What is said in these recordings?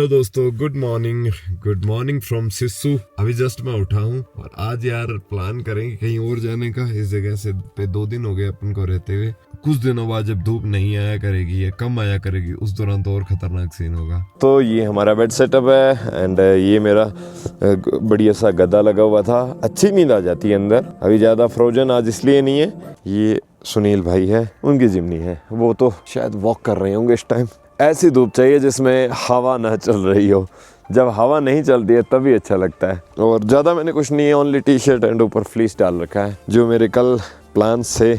Hello दोस्तों, good morning from Sissu. अभी just मैं उठा हूँ और आज यार प्लान करेंगे कहीं और जाने का। इस जगह से पे 2 दिन हो गए अपन को रहते हुए। कुछ दिनों बाद जब धूप नहीं आया करेगी या कम आया करेगी, उस दौरान तो और खतरनाक सीन होगा। तो ये हमारा बेड सेटअप है एंड ये मेरा बढ़िया सा गद्दा लगा हुआ था। अच्छी नींद आ जाती है अंदर। अभी ज्यादा फ्रोजन आज इसलिए नहीं है। ये सुनील भाई है, उनकी जिम्नी है, वो तो शायद वॉक कर रहे होंगे इस टाइम। ऐसी धूप चाहिए जिसमें हवा ना चल रही हो। जब हवा नहीं चलती है तभी अच्छा लगता है। और ज़्यादा मैंने कुछ नहीं है, ओनली टी शर्ट एंड ऊपर फ्लीस डाल रखा है। जो मेरे कल प्लान से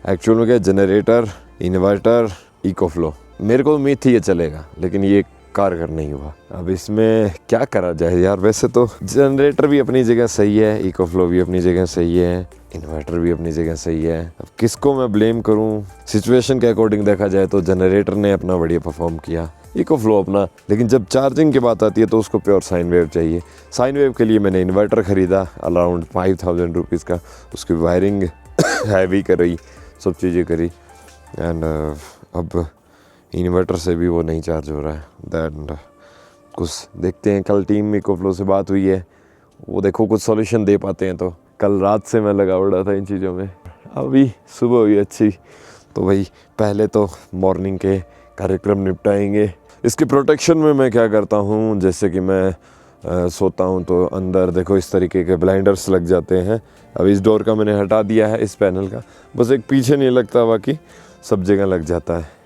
एक्चुअल में क्या, जनरेटर, इन्वर्टर, इकोफ्लो। मेरे को उम्मीद थी ये चलेगा, लेकिन ये कारगर नहीं हुआ। अब इसमें क्या करा जाए यार। वैसे तो जनरेटर भी अपनी जगह सही है, इकोफ्लो भी अपनी जगह सही है, इन्वर्टर भी अपनी जगह सही है। अब किसको मैं ब्लेम करूं? सिचुएशन के अकॉर्डिंग देखा जाए तो जनरेटर ने अपना बढ़िया परफॉर्म किया, इकोफ्लो अपना। लेकिन जब चार्जिंग की बात आती है तो उसको प्योर साइन वेव चाहिए। साइन वेव के लिए मैंने इन्वर्टर ख़रीदा अराउंड 5000 रुपीज़ का। उसकी वायरिंग हैवी करी, सब चीज़ें करी एंड अब इन्वर्टर से भी वो नहीं चार्ज हो रहा है। दैट कुछ देखते हैं। कल टीम इकोफ्लो से बात हुई है, वो देखो कुछ सॉल्यूशन दे पाते हैं। तो कल रात से मैं लगा उड़ा था इन चीज़ों में। अभी सुबह हुई अच्छी, तो भाई पहले तो मॉर्निंग के कार्यक्रम निपटाएंगे। इसके प्रोटेक्शन में मैं क्या करता हूँ, जैसे कि मैं सोता हूँ तो अंदर देखो इस तरीके के ब्लाइंडर्स लग जाते हैं। अब इस डोर का मैंने हटा दिया है, इस पैनल का, बस एक पीछे नहीं लगता, बाकी सब जगह लग जाता है।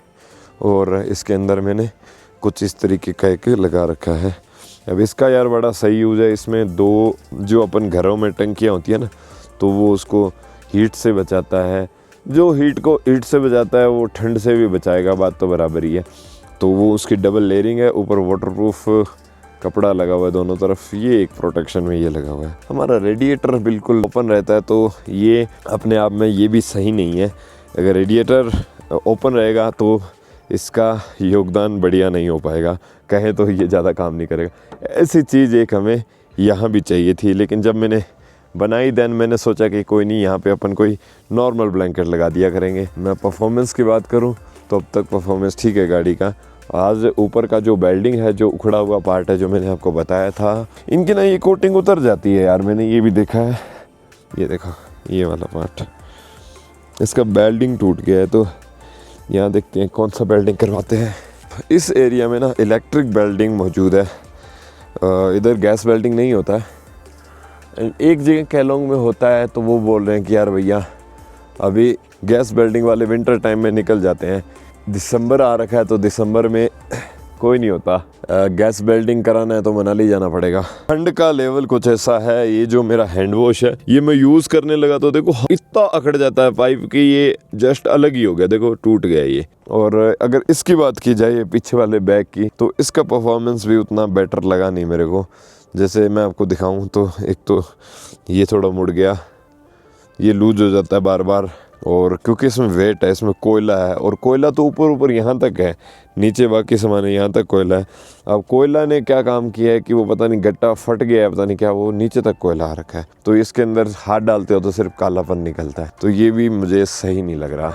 और इसके अंदर मैंने कुछ इस तरीके का एक लगा रखा है। अब इसका यार बड़ा सही यूज़ है। इसमें 2 जो अपन घरों में टंकियाँ होती है ना, तो वो उसको हीट से बचाता है। जो हीट से बचाता है वो ठंड से भी बचाएगा, बात तो बराबर ही है। तो वो उसकी डबल लेयरिंग है, ऊपर वाटरप्रूफ कपड़ा लगा हुआ है दोनों तरफ। ये एक प्रोटेक्शन में ये लगा हुआ है। हमारा रेडिएटर बिल्कुल ओपन रहता है, तो ये अपने आप में ये भी सही नहीं है। अगर रेडिएटर ओपन रहेगा तो इसका योगदान बढ़िया नहीं हो पाएगा, कहें तो ये ज़्यादा काम नहीं करेगा। ऐसी चीज़ एक हमें यहाँ भी चाहिए थी, लेकिन जब मैंने बनाई देन मैंने सोचा कि कोई नहीं, यहाँ पे अपन कोई नॉर्मल ब्लैंकेट लगा दिया करेंगे। मैं परफॉर्मेंस की बात करूँ तो अब तक परफॉर्मेंस ठीक है गाड़ी का। आज ऊपर का जो वेल्डिंग है, जो उखड़ा हुआ पार्ट है, जो मैंने आपको बताया था, इनकी ना ये कोटिंग उतर जाती है यार। मैंने ये भी देखा है, ये देखो ये वाला पार्ट, इसका वेल्डिंग टूट गया है। तो यहाँ देखते हैं कौन सा वेल्डिंग करवाते हैं। इस एरिया में ना इलेक्ट्रिक वेल्डिंग मौजूद है, इधर गैस वेल्डिंग नहीं होता है। एक जगह कैलोंग में होता है, तो वो बोल रहे हैं कि यार भैया अभी गैस वेल्डिंग वाले विंटर टाइम में निकल जाते हैं। दिसंबर आ रखा है तो दिसंबर में कोई नहीं होता। गैस वेल्डिंग कराना है तो मनाली जाना पड़ेगा। ठंड का लेवल कुछ ऐसा है। ये जो मेरा हैंड वॉश है, ये मैं यूज़ करने लगा तो देखो इतना अकड़ जाता है पाइप कि ये जस्ट अलग ही हो गया, देखो टूट गया ये। और अगर इसकी बात की जाए पीछे वाले बैग की, तो इसका परफॉर्मेंस भी उतना बेटर लगा नहीं मेरे को। जैसे मैं आपको दिखाऊं तो एक तो ये थोड़ा मुड़ गया, ये लूज हो जाता है बार बार। और क्योंकि इसमें वेट है, इसमें कोयला है, और कोयला तो ऊपर यहाँ तक है, नीचे बाकी सामान है, यहाँ तक कोयला है। अब कोयला ने क्या काम किया है कि वो पता नहीं गट्टा फट गया है, पता नहीं क्या, वो नीचे तक कोयला आ रखा है। तो इसके अंदर हाथ डालते हो तो सिर्फ कालापन निकलता है। तो ये भी मुझे सही नहीं लग रहा।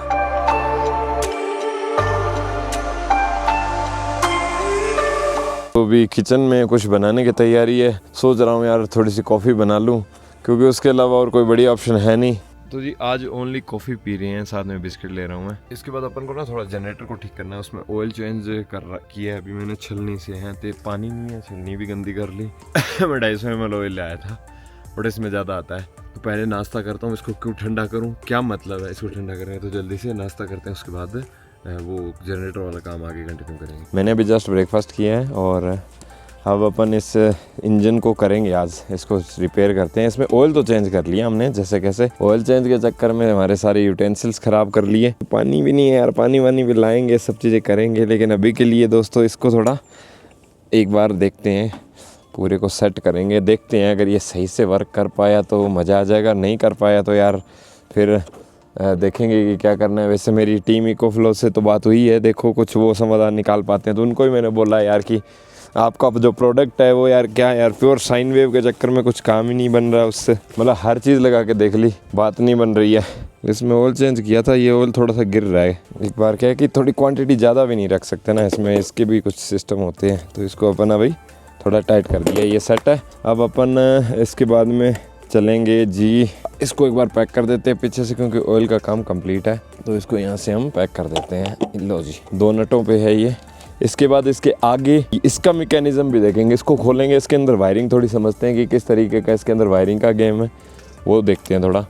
तो अभी किचन में कुछ बनाने की तैयारी है। सोच रहा हूँ यार थोड़ी सी कॉफ़ी बना लूँ, क्योंकि उसके अलावा और कोई बढ़िया ऑप्शन है नहीं। तो जी आज ओनली कॉफ़ी पी रहे हैं, साथ में बिस्किट ले रहा हूँ मैं। इसके बाद अपन को ना थोड़ा जनरेटर को ठीक करना है, उसमें ऑयल चेंज किया है अभी मैंने। छलनी से है तो पानी नहीं है, छलनी भी गंदी कर ली। मैं 250 ml ऑयल लाया था, बट इसमें ज़्यादा आता है। तो पहले नाश्ता करता हूँ, इसको क्यों ठंडा करूँ, क्या मतलब है इसको ठंडा करेंगे। तो जल्दी से नाश्ता करते हैं, उसके बाद वो जनरेटर वाला काम आगे कंटिन्यू करेंगे। मैंने अभी जस्ट ब्रेकफास्ट किया है और अब अपन इस इंजन को करेंगे आज, इसको रिपेयर करते हैं। इसमें ऑयल तो चेंज कर लिया हमने जैसे कैसे। ऑयल चेंज के चक्कर में हमारे सारे यूटेंसिल्स ख़राब कर लिए। पानी भी नहीं है यार, पानी वानी भी लाएंगे, सब चीज़ें करेंगे। लेकिन अभी के लिए दोस्तों इसको थोड़ा एक बार देखते हैं, पूरे को सेट करेंगे, देखते हैं। अगर ये सही से वर्क कर पाया तो मज़ा आ जाएगा, नहीं कर पाया तो यार फिर देखेंगे कि क्या करना है। वैसे मेरी टीम इकोफ्लो से तो बात हुई है, देखो कुछ वो समाधान निकाल पाते हैं। तो उनको ही मैंने बोला यार कि आपका जो प्रोडक्ट है वो यार क्या यार, प्योर साइन वेव के चक्कर में कुछ काम ही नहीं बन रहा उससे। मतलब हर चीज़ लगा के देख ली, बात नहीं बन रही है। इसमें ऑयल चेंज किया था, ये ऑयल थोड़ा सा गिर रहा है। एक बार क्या है कि थोड़ी क्वांटिटी ज़्यादा भी नहीं रख सकते ना इसमें, इसके भी कुछ सिस्टम होते हैं। तो इसको अपन अभी थोड़ा टाइट कर दिया, ये सेट है। अब अपन इसके बाद में चलेंगे जी, इसको एक बार पैक कर देते हैं पीछे से, क्योंकि ऑयल का काम कंप्लीट है। तो इसको यहाँ से हम पैक कर देते हैं। लो जी, 2 नटों पे है ये। इसके बाद इसके आगे इसका मैकेनिज्म भी देखेंगे, इसको खोलेंगे, इसके अंदर वायरिंग थोड़ी समझते हैं कि किस तरीके का इसके अंदर वायरिंग का गेम है, वो देखते हैं थोड़ा।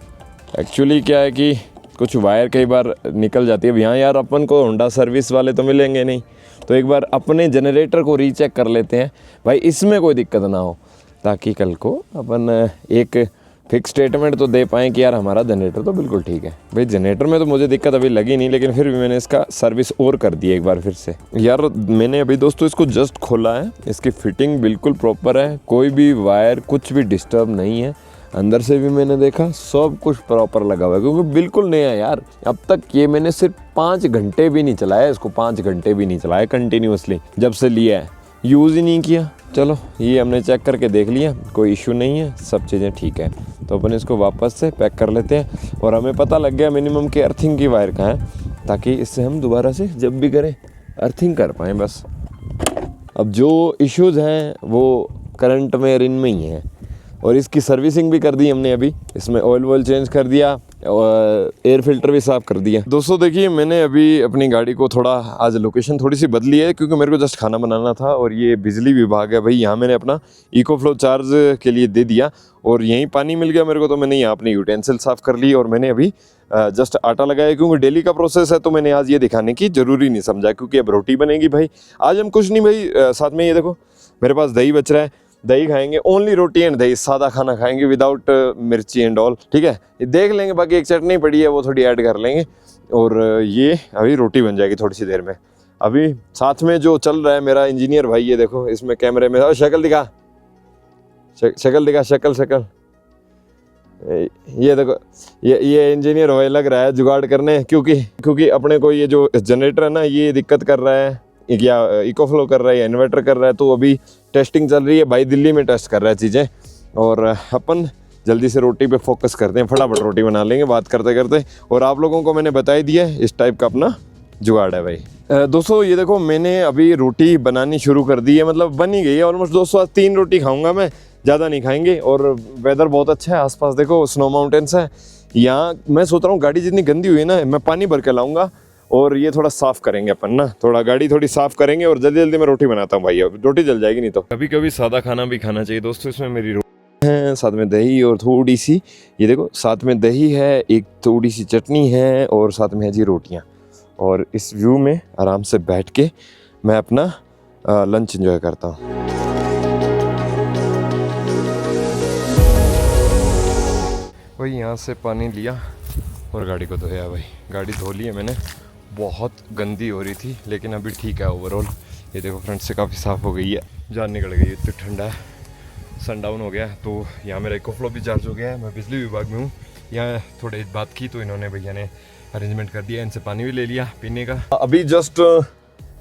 एक्चुअली क्या है कि कुछ वायर कई बार निकल जाती है। अब यहाँ यार अपन को होंडा सर्विस वाले तो मिलेंगे नहीं, तो एक बार अपने जनरेटर को रीचेक कर लेते हैं भाई, इसमें कोई दिक्कत ना हो, ताकि कल को अपन एक फिक्स स्टेटमेंट तो दे पाएँ कि यार हमारा जनरेटर तो बिल्कुल ठीक है। भाई जनरेटर में तो मुझे दिक्कत अभी लगी नहीं, लेकिन फिर भी मैंने इसका सर्विस और कर दिया एक बार फिर से। यार मैंने अभी दोस्तों इसको जस्ट खोला है, इसकी फिटिंग बिल्कुल प्रॉपर है, कोई भी वायर कुछ भी डिस्टर्ब नहीं है। अंदर से भी मैंने देखा सब कुछ प्रॉपर लगा हुआ है, क्योंकि बिल्कुल नया है यार। अब तक ये मैंने सिर्फ 5 घंटे भी नहीं चलाया इसको, 5 घंटे भी नहीं चलाया कंटिन्यूसली, जब से लिया है यूज़ ही नहीं किया। चलो ये हमने चेक करके देख लिया, कोई इशू नहीं है, सब चीज़ें ठीक है। तो अपन इसको वापस से पैक कर लेते हैं, और हमें पता लग गया मिनिमम की अर्थिंग की वायर कहाँ है, ताकि इससे हम दोबारा से जब भी करें अर्थिंग कर पाएँ बस। अब जो इश्यूज़ हैं वो करंट में रिन में ही हैं, और इसकी सर्विसिंग भी कर दी हमने अभी। इसमें ऑयल चेंज कर दिया और एयर फिल्टर भी साफ़ कर दिया। दोस्तों देखिए, मैंने अभी अपनी गाड़ी को थोड़ा आज लोकेशन थोड़ी सी बदली है, क्योंकि मेरे को जस्ट खाना बनाना था, और ये बिजली विभाग है भाई, यहाँ मैंने अपना इको फ्लो चार्ज के लिए दे दिया, और यहीं पानी मिल गया मेरे को, तो मैंने यहाँ अपनी यूटेंसिल साफ़ कर ली। और मैंने अभी जस्ट आटा लगाया, क्योंकि डेली का प्रोसेस है, तो मैंने आज ये दिखाने की ज़रूरी नहीं समझा, क्योंकि अब रोटी बनेगी भाई। आज हम कुछ नहीं भाई, साथ में ये देखो मेरे पास दही बच रहा है, दही खाएंगे, ओनली रोटी एंड दही, सादा खाना खाएंगे विदाउट मिर्ची एंड ऑल, ठीक है। ये देख लेंगे, बाकी एक चटनी पड़ी है वो थोड़ी ऐड कर लेंगे, और ये अभी रोटी बन जाएगी थोड़ी सी देर में। अभी साथ में जो चल रहा है मेरा इंजीनियर भाई, ये देखो इसमें कैमरे में शक्ल दिखा, शक्ल दिखा, शक्ल ये देखो, ये इंजीनियर भाई लग रहा है जुगाड़ करने, क्योंकि अपने को ये जो जनरेटर है ना, ये दिक्कत कर रहा है, या इको फ्लो कर रहा है या इन्वर्टर कर रहा है। तो अभी टेस्टिंग चल रही है भाई, दिल्ली में टेस्ट कर रहा है चीज़ें, और अपन जल्दी से रोटी पे फोकस करते हैं, फटाफट रोटी बना लेंगे बात करते करते। और आप लोगों को मैंने बता ही दिया इस टाइप का अपना जुगाड़ है भाई। दोस्तों ये देखो, मैंने अभी रोटी बनानी शुरू कर दी है, मतलब बन ही गई है ऑलमोस्ट। दोस्तों आज 3 रोटी खाऊंगा मैं, ज़्यादा नहीं खाएंगे। और वेदर बहुत अच्छा है, आसपास देखो स्नो माउंटेन्स है यहाँ। मैं सोच रहा हूँ गाड़ी जितनी गंदी हुई है ना, मैं पानी भर के लाऊंगा, और ये थोड़ा साफ़ करेंगे अपन ना, थोड़ा गाड़ी थोड़ी साफ़ करेंगे, और जल्दी जल्दी मैं रोटी बनाता हूँ भाई, अब रोटी जल जाएगी नहीं तो। कभी कभी सादा खाना भी खाना चाहिए दोस्तों। इसमें मेरी रोटी है, साथ में दही, और थोड़ी सी ये देखो साथ में दही है, एक थोड़ी सी चटनी है, और साथ में है जी रोटियाँ। और इस व्यू में आराम से बैठ के मैं अपना लंच एंजॉय करता हूँ। वही यहाँ से पानी लिया और गाड़ी को धोया भाई। गाड़ी धो ली है मैंने, बहुत गंदी हो रही थी, लेकिन अभी ठीक है ओवरऑल। ये देखो फ्रंट से काफ़ी साफ़ हो गई है, जान निकल गई है, इतनी ठंडा है, सनडाउन हो गया। तो यहाँ मेरा इको फ्लो भी चार्ज हो गया है। मैं बिजली विभाग में हूँ, यहाँ थोड़ी बात की तो इन्होंने भैया ने अरेंजमेंट कर दिया, इनसे पानी भी ले लिया पीने का। अभी जस्ट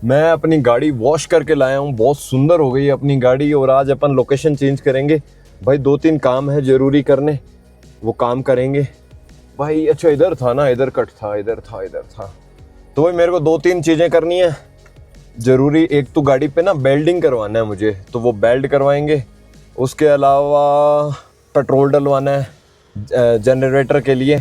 मैं अपनी गाड़ी वॉश करके लाया हूँ, बहुत सुंदर हो गई है अपनी गाड़ी। और आज अपन लोकेशन चेंज करेंगे भाई, 2-3 काम है ज़रूरी करने, वो काम करेंगे भाई। अच्छा इधर था ना, इधर कट था, इधर था। तो भाई मेरे को 2-3 चीज़ें करनी है ज़रूरी। एक तो गाड़ी पे ना बेल्डिंग करवाना है मुझे, तो वो बेल्ट करवाएंगे। उसके अलावा पेट्रोल डलवाना है जनरेटर के लिए,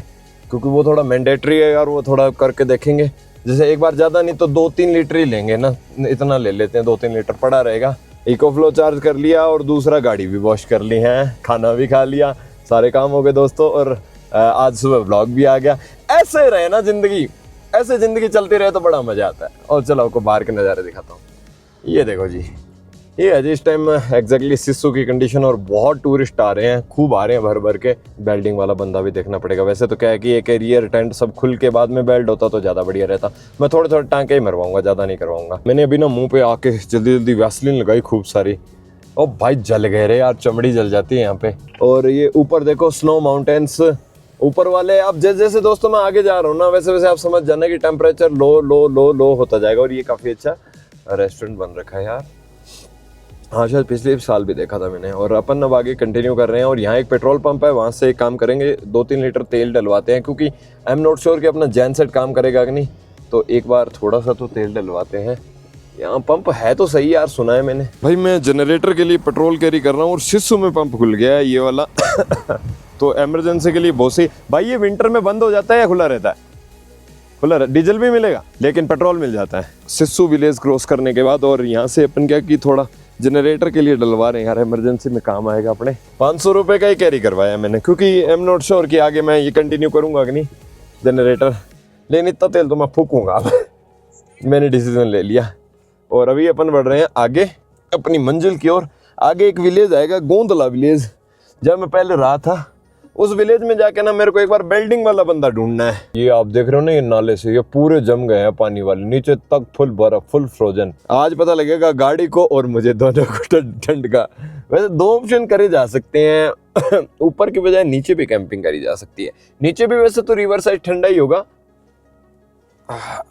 क्योंकि वो थोड़ा मैंडेटरी है यार, वो थोड़ा करके देखेंगे। जैसे एक बार ज़्यादा नहीं तो 2-3 लीटर ही लेंगे ना, इतना ले लेते हैं, 2-3 लीटर पड़ा रहेगा। इको फ्लो चार्ज कर लिया, और दूसरा गाड़ी भी वॉश कर ली है, खाना भी खा लिया, सारे काम हो गए दोस्तों। और आज सुबह व्लॉग भी आ गया। ऐसे रहे ना जिंदगी, ऐसे ज़िंदगी चलती रहे तो बड़ा मज़ा आता है। और चलो आपको बाहर के नज़ारे दिखाता हूँ। ये देखो जी, ये है जी इस टाइम एग्जैक्टली सिस्सू की कंडीशन, और बहुत टूरिस्ट आ रहे हैं, खूब आ रहे हैं भर भर के। बेल्डिंग वाला बंदा भी देखना पड़ेगा। वैसे तो क्या है कि एक एरियर टेंट सब खुल के बाद में बेल्ट होता तो ज़्यादा बढ़िया रहता। मैं थोड़े थोड़े टाँके ही मरवाऊंगा, ज़्यादा नहीं करवाऊंगा। मैंने अभी ना मुँह पे आके जल्दी जल्दी वैसलीन लगाई खूब सारी, और भाई जल गए रे यार, चमड़ी जल जाती है यहाँ पे। और ये ऊपर देखो स्नो माउंटेन्स ऊपर वाले। अब जैसे जैसे दोस्तों मैं आगे जा रहा हूँ ना, वैसे वैसे आप समझ जाना कि टेम्परेचर लो लो लो लो होता जाएगा। और ये काफ़ी अच्छा रेस्टोरेंट बन रखा है यार, हाँ शायद पिछले साल भी देखा था मैंने। और अपन अब आगे कंटिन्यू कर रहे हैं और यहाँ एक पेट्रोल पंप है, वहाँ से एक काम करेंगे 2-3 लीटर तेल डलवाते हैं, क्योंकि आई एम नॉट श्योर कि अपना जैन सेट काम करेगा कि नहीं, तो एक बार थोड़ा सा तो तेल डलवाते हैं। यहाँ पंप है तो सही यार, सुना है मैंने। भाई मैं जनरेटर के लिए पेट्रोल कैरी कर रहा हूँ और सिस्सू में पंप खुल गया है ये वाला तो इमरजेंसी के लिए बहुत सही। भाई ये विंटर में बंद हो जाता है या खुला रहता है? खुला रहता, डीजल भी मिलेगा लेकिन पेट्रोल मिल जाता है सिस्सू विलेज क्रॉस करने के बाद। और यहाँ से अपन क्या कि थोड़ा जनरेटर के लिए डलवा रहे हैं यार, इमरजेंसी में काम आएगा अपने। 500 रुपये का ही कैरी करवाया मैंने, क्योंकि आई एम नॉट श्योर कि आगे मैं ये कंटिन्यू करूँगा कि नहीं जनरेटर, लेकिन इतना तेल तो मैं फूकूंगा अब मैंने डिसीजन ले लिया। और अभी अपन बढ़ रहे हैं आगे अपनी मंजिल की ओर। आगे एक विलेज आएगा, गोंदला विलेज, जब मैं पहले रहा था उस विलेज में जाके ना मेरे को एक बार वेल्डिंग वाला बंदा ढूंढना है। ये आप देख रहे हो ना, ये नाले से ये पूरे जम गए हैं पानी वाले, नीचे तक फुल बर्फ, फुल फ्रोजन। आज पता लगेगा गाड़ी को और मुझे दोनों को ठंड का। वैसे 2 ऑप्शन करे जा सकते हैं ऊपर की बजाय नीचे भी कैंपिंग करी जा सकती है। नीचे भी वैसे तो रिवर साइड ठंडा ही होगा।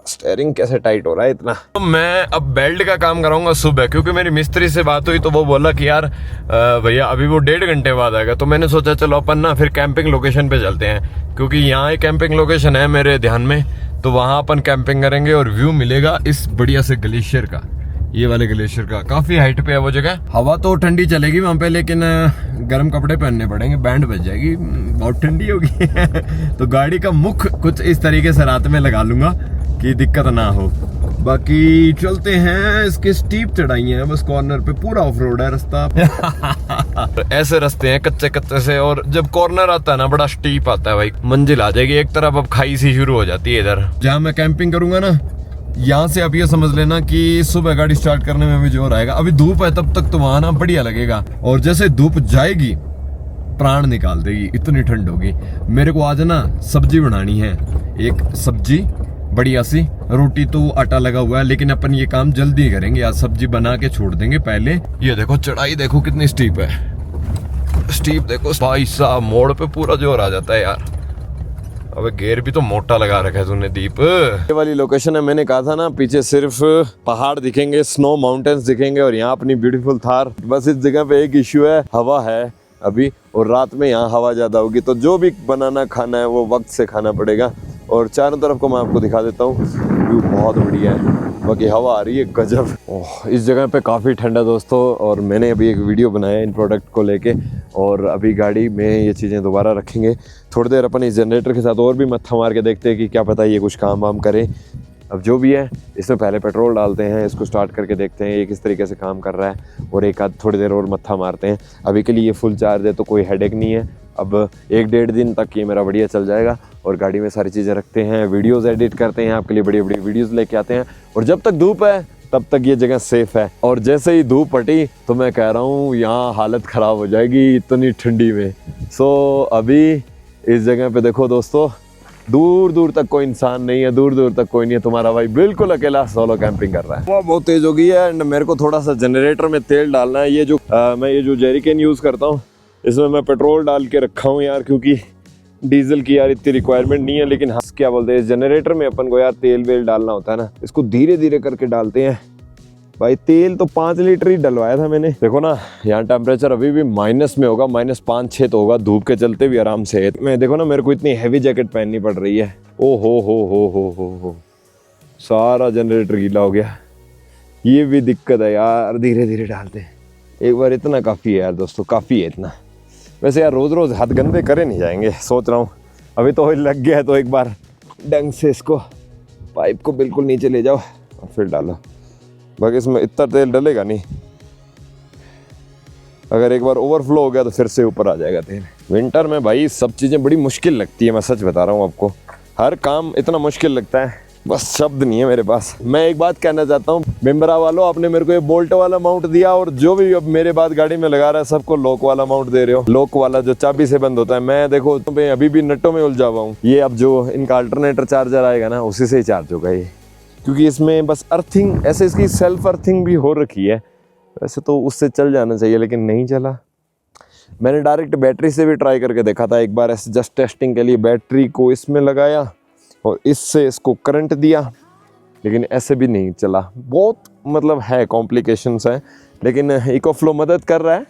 स्टेयरिंग कैसे टाइट हो रहा है इतना। तो मैं अब बेल्ट का काम कराऊंगा सुबह, क्योंकि मेरी मिस्त्री से बात हुई तो वो बोला कि यार भैया अभी वो 1.5 घंटे बाद आएगा। तो मैंने सोचा चलो अपन ना फिर कैंपिंग लोकेशन पे चलते हैं, क्योंकि यहाँ एक कैंपिंग लोकेशन है मेरे ध्यान में, तो वहाँ अपन कैंपिंग करेंगे और व्यू मिलेगा इस बढ़िया से ग्लेशियर का, ये वाले ग्लेशियर का। काफी हाइट पे है वो जगह। हवा तो ठंडी चलेगी वहां पे, लेकिन गर्म कपड़े पहनने पड़ेंगे, बैंड बज जाएगी, बहुत ठंडी होगी तो गाड़ी का मुख कुछ इस तरीके से रात में लगा लूंगा कि दिक्कत ना हो। बाकी चलते हैं। इसके स्टीप चढ़ाइयां हैं बस, कॉर्नर पे पूरा ऑफ रोड है रास्ता ऐसे रास्ते हैं कच्चे कच्चे से, और जब कॉर्नर आता है ना बड़ा स्टीप आता है भाई। मंजिल आ जाएगी एक तरफ, अब खाई सी शुरू हो जाती है इधर जहाँ मैं कैंपिंग करूंगा ना। यहाँ से आप ये समझ लेना कि सुबह गाड़ी स्टार्ट करने में भी जोर आएगा। अभी धूप है तब तक तो वहां ना बढ़िया लगेगा, और जैसे धूप जाएगी प्राण निकाल देगी, इतनी ठंड होगी। मेरे को आज ना सब्जी बनानी है, एक सब्जी बढ़िया सी। रोटी तो आटा लगा हुआ है, लेकिन अपन ये काम जल्दी करेंगे, आज सब्जी बना के छोड़ देंगे पहले। ये देखो चढ़ाई देखो कितनी स्टीप है, स्टीप देखो भाई साहब, मोड़ पे पूरा जोर आ जाता है यार। अबे गेयर भी तो मोटा लगा रखा है तूने दीप। ये वाली लोकेशन है, मैंने कहा था ना पीछे सिर्फ पहाड़ दिखेंगे, स्नो माउंटेन्स दिखेंगे और यहाँ अपनी ब्यूटीफुल थार। बस इस जगह पे एक इश्यू है, हवा है अभी, और रात में यहाँ हवा ज्यादा होगी, तो जो भी बनाना खाना है वो वक्त से खाना पड़ेगा। और चारों तरफ को मैं आपको दिखा देता हूँ, व्यू बहुत बढ़िया है, बाकी हवा आ रही है गजब। ओह इस जगह पे काफ़ी ठंडा दोस्तों। और मैंने अभी एक वीडियो बनाया इन प्रोडक्ट को लेके, और अभी गाड़ी में ये चीज़ें दोबारा रखेंगे। थोड़ी देर अपन इस जनरेटर के साथ और भी मत्था मार के देखते हैं कि क्या पता ये कुछ काम वाम करे। अब जो भी है इसमें पहले पेट्रोल डालते हैं, इसको स्टार्ट करके देखते हैं ये किस तरीके से काम कर रहा है, और एक आध थोड़ी देर और मत्था मारते हैं। अभी के लिए ये फुल चार्ज है तो कोई हेडेक नहीं है। अब 1-1.5 दिन तक ये मेरा बढ़िया चल जाएगा, और गाड़ी में सारी चीज़ें रखते हैं, वीडियोज़ एडिट करते हैं, आपके लिए बड़ी बड़ी वीडियोज़ लेके आते हैं। और जब तक धूप है तब तक ये जगह सेफ है, और जैसे ही धूप हटी तो मैं कह रहा हूँ यहाँ हालत ख़राब हो जाएगी इतनी ठंडी में। सो अभी इस जगह पे देखो दोस्तों, दूर दूर तक कोई इंसान नहीं है, दूर दूर तक कोई नहीं है। तुम्हारा भाई बिल्कुल अकेला सोलो कैंपिंग कर रहा है। वो बहुत तेज हो गई है, एंड मेरे को थोड़ा सा जनरेटर में तेल डालना है। ये जो मैं ये जो जेरिकन यूज़ करता हूँ इसमें मैं पेट्रोल डाल के रखा हूँ यार, क्योंकि डीजल की यार इतनी रिक्वायरमेंट नहीं है। लेकिन हाँ क्या बोलते हैं, इस जनरेटर में अपन को यार तेल वेल डालना होता है ना, इसको धीरे धीरे करके डालते हैं। भाई तेल तो 5 लीटर ही डलवाया था मैंने। देखो ना यहाँ टेम्परेचर अभी भी माइनस में होगा, -5-6 तो होगा, धूप के चलते भी आराम से। मैं देखो ना मेरे को इतनी हैवी जैकेट पहननी पड़ रही है। ओ हो सारा जनरेटर गीला हो गया। ये भी दिक्कत है यार, धीरे धीरे डालते हैं एक बार, इतना काफ़ी है यार दोस्तों, काफ़ी है इतना। वैसे यार रोज़ रोज़ हाथ गंदे करे नहीं जाएंगे, सोच रहा हूँ अभी तो लग गया है तो एक बार ढंग से इसको पाइप को बिल्कुल नीचे ले जाओ और फिर डालो। बाकी इसमें इतना तेल डलेगा नहीं, अगर एक बार ओवरफ्लो हो गया तो फिर से ऊपर आ जाएगा तेल। विंटर में भाई सब चीज़ें बड़ी मुश्किल लगती है, मैं सच बता रहा हूँ आपको, हर काम इतना मुश्किल लगता है, बस शब्द नहीं है मेरे पास। मैं एक बात कहना चाहता हूँ, मेम्बरा वालों आपने मेरे को ये बोल्ट वाला माउंट दिया, और जो भी अब मेरे बाद गाड़ी में लगा रहा है सबको लॉक वाला माउंट दे रहे हो, लॉक वाला जो चाबी से बंद होता है। मैं देखो तो अभी भी नटों में उलझा हुआ हूँ। ये अब जो इनका अल्टरनेटर चार्जर आएगा ना उसी से ही चार्ज होगा ये, क्योंकि इसमें बस अर्थिंग, ऐसे इसकी सेल्फ अर्थिंग भी हो रखी है। वैसे तो उससे चल जाना चाहिए लेकिन नहीं चला। मैंने डायरेक्ट बैटरी से भी ट्राई करके देखा था एक बार, ऐसे जस्ट टेस्टिंग के लिए बैटरी को इसमें लगाया और इससे इसको करंट दिया, लेकिन ऐसे भी नहीं चला। बहुत मतलब है कॉम्प्लिकेशंस हैं, लेकिन इको फ्लो मदद कर रहा है,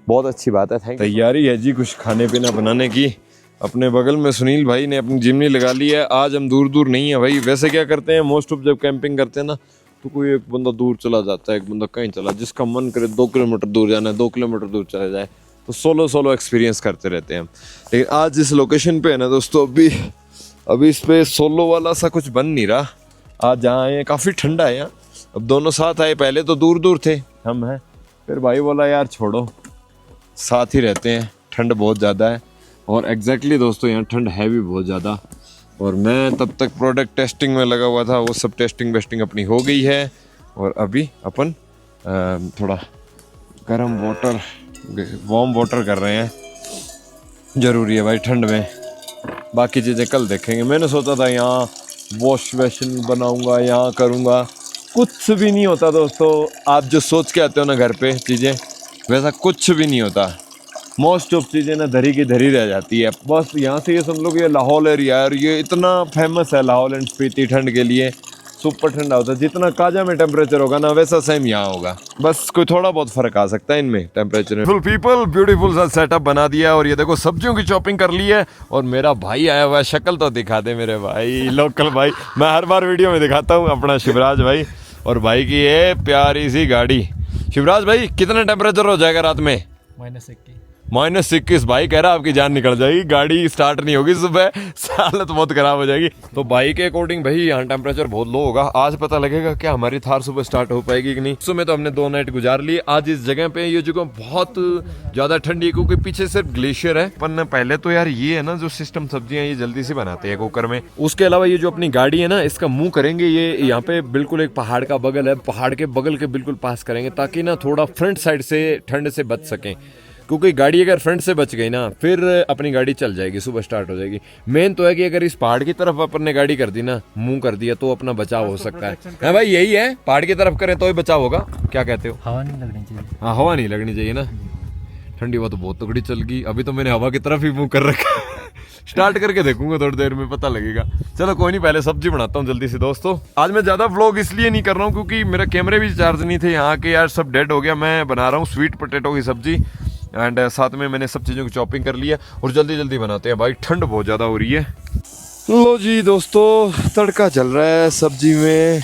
बहुत अच्छी बात है। तैयारी है जी कुछ खाने पीना बनाने की। अपने बगल में सुनील भाई ने अपनी जिमनी लगा ली है। आज हम दूर दूर नहीं है भाई। वैसे क्या करते हैं मोस्ट ऑफ जब कैंपिंग करते हैं ना, तो कोई एक बंदा दूर चला जाता है, एक बंदा कहीं चला, जिसका मन करे 2 किलोमीटर दूर जाना है 2 किलोमीटर दूर चला जाए, तो सोलो एक्सपीरियंस करते रहते हैं। लेकिन आज जिस लोकेशन पे है ना दोस्तों, अभी इस पे सोलो वाला सा कुछ बन नहीं रहा। आज जहाँ आए काफ़ी ठंडा है यहाँ। अब दोनों साथ आए, पहले तो दूर दूर थे हम हैं, फिर भाई बोला यार छोड़ो साथ ही रहते हैं, ठंड बहुत ज़्यादा है। और एग्जैक्टली दोस्तों यहाँ ठंड है भी बहुत ज़्यादा। और मैं तब तक प्रोडक्ट टेस्टिंग में लगा हुआ था, वो सब टेस्टिंग वेस्टिंग अपनी हो गई है। और अभी अपन थोड़ा गर्म वाटर वार्म वाटर कर रहे हैं, ज़रूरी है भाई ठंड में। बाकी चीज़ें कल देखेंगे। मैंने सोचा था यहाँ वॉश बेसिन बनाऊंगा, यहाँ करूँगा, कुछ भी नहीं होता दोस्तों। आप जो सोच के आते हो ना घर पे चीज़ें, वैसा कुछ भी नहीं होता। मोस्ट ऑफ चीज़ें ना धरी की धरी रह जाती है। बस यहाँ से ये समझ लो कि ये लाहौल एरिया है, ये इतना फेमस है लाहौल एंड स्पीति ठंड के लिए। सुपर ठंडा होता है, जितना काजा में टेम्परेचर होगा ना वैसा सेम यहाँ होगा, बस कोई थोड़ा बहुत फर्क आ सकता है इनमें टेम्परेचर में। फुल पीपल ब्यूटीफुल सा सेटअप बना दिया। और ये देखो सब्जियों की चॉपिंग कर ली है। और मेरा भाई आया हुआ है, शक्ल तो दिखा दे मेरे भाई, लोकल भाई। मैं हर बार वीडियो में दिखाता हूँ अपना शिवराज भाई। और भाई की ये प्यारी सी गाड़ी। शिवराज भाई कितना टेम्परेचर हो जाएगा रात में? -21 भाई कह रहा आपकी जान निकल जाएगी, गाड़ी स्टार्ट नहीं होगी सुबह, हालत बहुत खराब हो जाएगी। तो बाइक के अकॉर्डिंग भाई यहाँ टेम्परेचर बहुत लो होगा। आज पता लगेगा क्या हमारी थार सुबह स्टार्ट हो पाएगी कि नहीं। सुबह तो हमने 2 नाइट गुजार ली। आज इस जगह पे ये जगह बहुत ज्यादा ठंडी है, क्योंकि पीछे सिर्फ ग्लेशियर है। पर पहले तो यार ये है ना जो सिस्टम सब्जियां ये जल्दी से बनाते हैं कुकर में। उसके अलावा ये जो अपनी गाड़ी है ना, इसका मुंह करेंगे ये यहाँ पे बिल्कुल एक पहाड़ का बगल है, पहाड़ के बगल के बिल्कुल पास करेंगे, ताकि ना थोड़ा फ्रंट साइड से ठंड से बच सकें। क्योंकि गाड़ी अगर फ्रंट से बच गई ना, फिर अपनी गाड़ी चल जाएगी, सुबह स्टार्ट हो जाएगी। मेन तो है कि अगर इस पहाड़ की तरफ अपन ने गाड़ी कर दी ना, मुंह कर दिया, तो अपना बचाव हो सकता है। हाँ भाई यही है, पहाड़ की तरफ करें तो ही बचाव होगा। क्या कहते हो? हवा नहीं लगनी चाहिए। हाँ हवा नहीं लगनी चाहिए ना। ठंडी हवा तो बहुत तगड़ी चल गई। अभी तो मैंने हवा की तरफ ही मुंह कर रखा है। स्टार्ट करके देखूंगा थोड़ी देर में, पता लगेगा। चलो कोई नहीं, पहले सब्जी बनाता हूँ जल्दी से दोस्तों। आज मैं ज्यादा व्लॉग इसलिए नहीं कर रहा हूँ क्योंकि मेरा कैमरे भी चार्ज नहीं थे यहाँ के, यार सब डेड हो गया। मैं बना रहा हूँ स्वीट पोटैटो की सब्जी, एंड साथ में मैंने सब चीज़ों की चॉपिंग कर ली है। और जल्दी जल्दी बनाते हैं भाई, ठंड बहुत ज़्यादा हो रही है। लो जी दोस्तों, तड़का चल रहा है सब्जी में।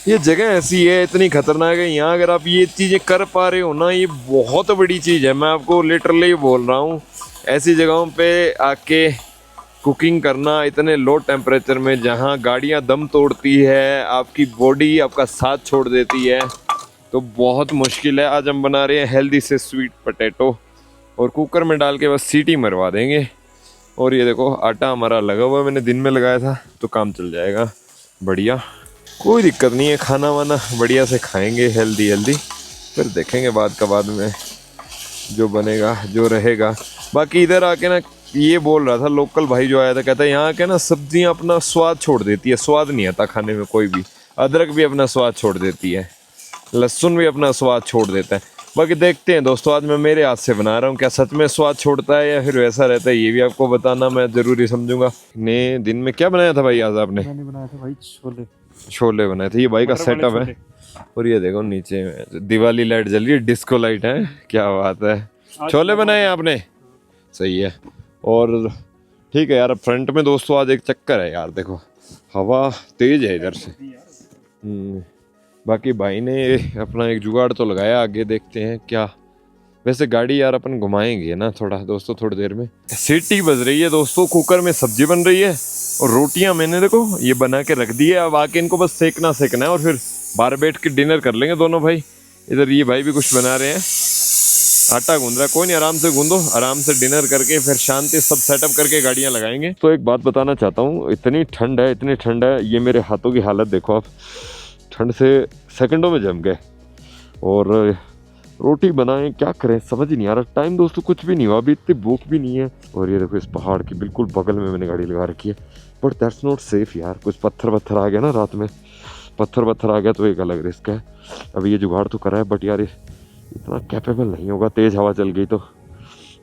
ये जगह ऐसी है, इतनी खतरनाक है यहाँ। अगर आप ये चीज़ें कर पा रहे हो ना, ये बहुत बड़ी चीज़ है। मैं आपको लिटरली बोल रहा हूँ, ऐसी जगहों पे आके कुकिंग करना इतने लो टेम्परेचर में, जहाँ गाड़ियाँ दम तोड़ती है, आपकी बॉडी आपका साथ छोड़ देती है, तो बहुत मुश्किल है। आज हम बना रहे हैं हेल्दी से स्वीट पोटैटो, और कुकर में डाल के बस सीटी मरवा देंगे। और ये देखो आटा हमारा लगा हुआ है, मैंने दिन में लगाया था, तो काम चल जाएगा बढ़िया, कोई दिक्कत नहीं है। खाना वाना बढ़िया से खाएंगे, हेल्दी, फिर देखेंगे बाद में जो बनेगा जो रहेगा। बाकी इधर आके ना ये बोल रहा था लोकल भाई जो आया था, कहता है यहाँ के ना सब्जियाँ अपना स्वाद छोड़ देती है, स्वाद नहीं आता खाने में कोई भी। अदरक भी अपना स्वाद छोड़ देती है, लहसुन भी अपना स्वाद छोड़ देता है। बाकी देखते हैं दोस्तों, आज मैं मेरे हाथ से बना रहा हूँ, क्या सच में स्वाद छोड़ता है या फिर वैसा रहता है, ये भी आपको बताना मैं ज़रूरी समझूंगा। ने दिन में क्या बनाया था भाई आज आपने? मैंने बनाया था भाई छोले बनाए थे। ये भाई का सेटअप है। और ये देखो नीचे में दिवाली लाइट जल रही है, डिस्को लाइट है, क्या बात है। छोले बनाए आपने, सही है। और ठीक है यार, फ्रंट में दोस्तों आज एक चक्कर है यार, देखो हवा तेज है इधर से। बाकी भाई ने अपना एक जुगाड़ तो लगाया, आगे देखते हैं क्या। वैसे गाड़ी यार अपन घुमाएंगे ना थोड़ा दोस्तों, थोड़ी देर में। सीटी बज रही है दोस्तों, कुकर में सब्जी बन रही है, और रोटियां मैंने देखो ये बना के रख दी है। अब आके इनको बस सेकना है, और फिर बाहर बैठ के डिनर कर लेंगे दोनों भाई। इधर ये भाई भी कुछ बना रहे हैं, आटा गूंद रहा है। कोई नहीं, आराम से गूंदो, आराम से डिनर करके फिर शांति सब सेटअप करके गाड़ियाँ लगाएंगे। तो एक बात बताना चाहता हूँ, इतनी ठंड है, ये मेरे हाथों की हालत देखो आप, ठंड से सेकंडों में जम गए। और रोटी बनाएं, क्या करें समझ ही नहीं आ रहा। टाइम दोस्तों कुछ भी नहीं हुआ, अभी इतनी भूख भी नहीं है। और ये देखो इस पहाड़ की बिल्कुल बगल में मैंने गाड़ी लगा रखी है, बट दैट्स नॉट सेफ यार। कुछ पत्थर आ गया ना रात में, पत्थर आ गया तो एक अलग रिस्क है। अभी ये जुगाड़ तो करा है, बट यार इतना कैपेबल नहीं होगा, तेज़ हवा चल गई तो।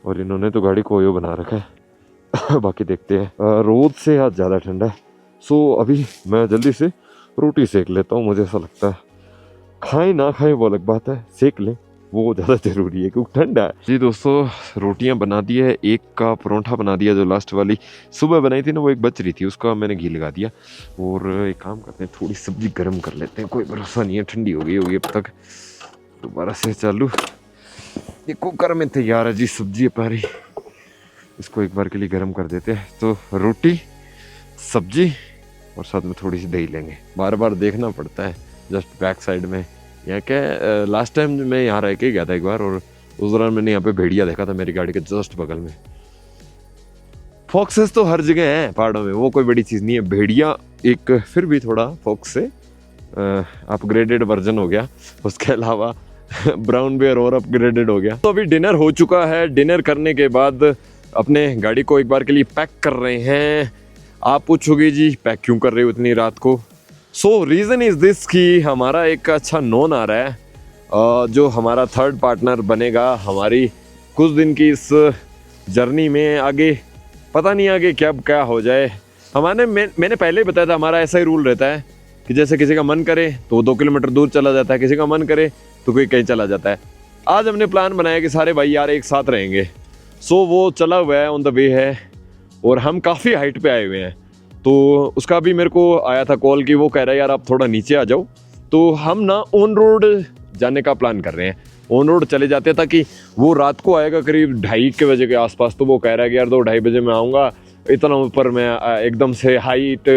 और इन्होंने तो गाड़ी को ओयो बना रखा है। बाकी देखते हैं, रोड से आज ज़्यादा ठंडा है। सो अभी मैं जल्दी से रोटी सेक लेता हूँ, मुझे ऐसा लगता है। खाएं ना खाएं वो अलग बात है, सेक लें वो ज़्यादा ज़रूरी है क्योंकि ठंडा है। जी दोस्तों, रोटियां बना दी है, एक का परोंठा बना दिया, जो लास्ट वाली सुबह बनाई थी ना वो एक बच रही थी, उसका मैंने घी लगा दिया। और एक काम करते हैं, थोड़ी सब्जी गर्म कर लेते हैं, कोई भरोसा नहीं है, ठंडी हो गई होगी अब तक। दोबारा से चालू, ये कुकर में तैयार है जी सब्जी हमारी, इसको एक बार के लिए गर्म कर देते हैं। तो रोटी, सब्जी और साथ में थोड़ी सी दही लेंगे। बार बार देखना पड़ता है जस्ट बैक साइड में। यहाँ क्या, लास्ट टाइम मैं यहाँ रह के गया था एक बार, और उस दौरान मैंने यहाँ पे भेड़िया देखा था मेरी गाड़ी के जस्ट बगल में। फॉक्सेस तो हर जगह हैं पहाड़ों में, वो कोई बड़ी चीज़ नहीं है। भेड़िया एक फिर भी थोड़ा फॉक्स से अपग्रेडेड वर्जन हो गया। उसके अलावा ब्राउन बेयर और अपग्रेडेड हो गया। तो अभी डिनर हो चुका है, डिनर करने के बाद अपने गाड़ी को एक बार के लिए पैक कर रहे हैं। आप पूछोगे जी पैक क्यों कर रहे हो इतनी रात को? सो रीज़न इज़ दिस कि हमारा एक अच्छा नोन आ रहा है, जो हमारा थर्ड पार्टनर बनेगा हमारी कुछ दिन की इस जर्नी में। आगे पता नहीं आगे क्या हो जाए। मैंने पहले ही बताया था, हमारा ऐसा ही रूल रहता है कि जैसे किसी का मन करे तो वो 2 किलोमीटर दूर चला जाता है, किसी का मन करे तो कोई कहीं चला जाता है। आज हमने प्लान बनाया कि सारे भाई यार एक साथ रहेंगे। सो वो चला हुआ है, ऑन द वे है, और हम काफ़ी हाइट पे आए हुए हैं। तो उसका भी मेरे को आया था कॉल कि वो कह रहा है यार आप थोड़ा नीचे आ जाओ। तो हम ना ऑन रोड जाने का प्लान कर रहे हैं, ऑन रोड चले जाते हैं, ताकि वो रात को आएगा करीब 2:30 बजे के आसपास। तो वो कह रहा है कि यार 2-2:30 बजे मैं आऊँगा, इतना ऊपर मैं एकदम से हाइट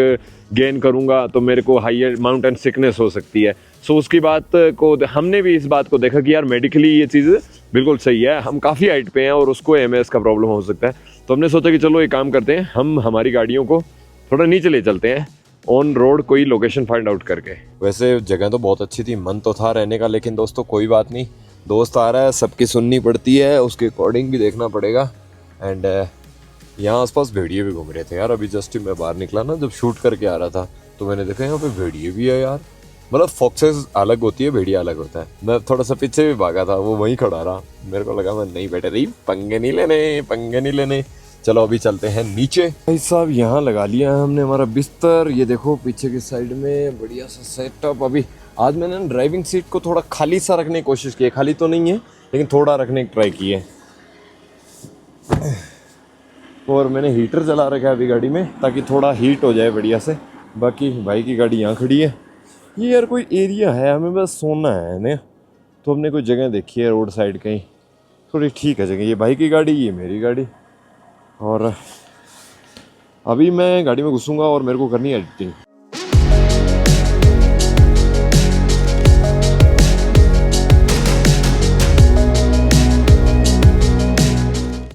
गेन करूँगा तो मेरे को हाई माउंटेन सिकनेस हो सकती है। सो उसकी बात को हमने भी इस बात को देखा कि यार मेडिकली ये चीज़ बिल्कुल सही है, हम काफ़ी हाइट पे हैं और उसको एमएस का प्रॉब्लम हो सकता है। तो हमने सोचा कि चलो एक काम करते हैं, हम हमारी गाड़ियों को थोड़ा नीचे ले चलते हैं ऑन रोड, कोई लोकेशन फाइंड आउट करके। वैसे जगह तो बहुत अच्छी थी, मन तो था रहने का, लेकिन दोस्तों कोई बात नहीं, दोस्त आ रहा है, सबकी सुननी पड़ती है, उसके अकॉर्डिंग भी देखना पड़ेगा। एंड यहाँ आसपास भेड़िए भी घूम रहे थे यार। अभी जस्ट मैं बाहर निकला ना, जब शूट करके आ रहा था तो मैंने देखा यहाँ पे भेड़िए भी है यार। मतलब फॉक्सेस अलग होती है, भेड़िया अलग होता है। मैं थोड़ा सा पीछे भी भागा था, वो वहीं खड़ा रहा, मेरे को लगा मैं नहीं बैठे रही, पंगे नहीं लेने। चलो अभी चलते हैं नीचे। भाई साहब यहाँ लगा लिया है हमने हमारा बिस्तर, ये देखो पीछे की साइड में बढ़िया सा सेटअप। अभी आज मैंने ड्राइविंग सीट को थोड़ा खाली सा रखने की कोशिश की है, खाली तो नहीं है लेकिन थोड़ा रखने की ट्राई की है। और मैंने हीटर चला रखा है अभी गाड़ी में, ताकि थोड़ा हीट हो जाए बढ़िया से। बाकी भाई की गाड़ी यहाँ खड़ी है। ये यार कोई एरिया है, हमें बस सोना है ना, तो हमने कोई जगह देखी है रोड साइड कहीं थोड़ी ठीक है जगह। ये भाई की गाड़ी, ये मेरी गाड़ी, और अभी मैं गाड़ी में घुसूंगा और मेरे को करनी है एडिटिंग।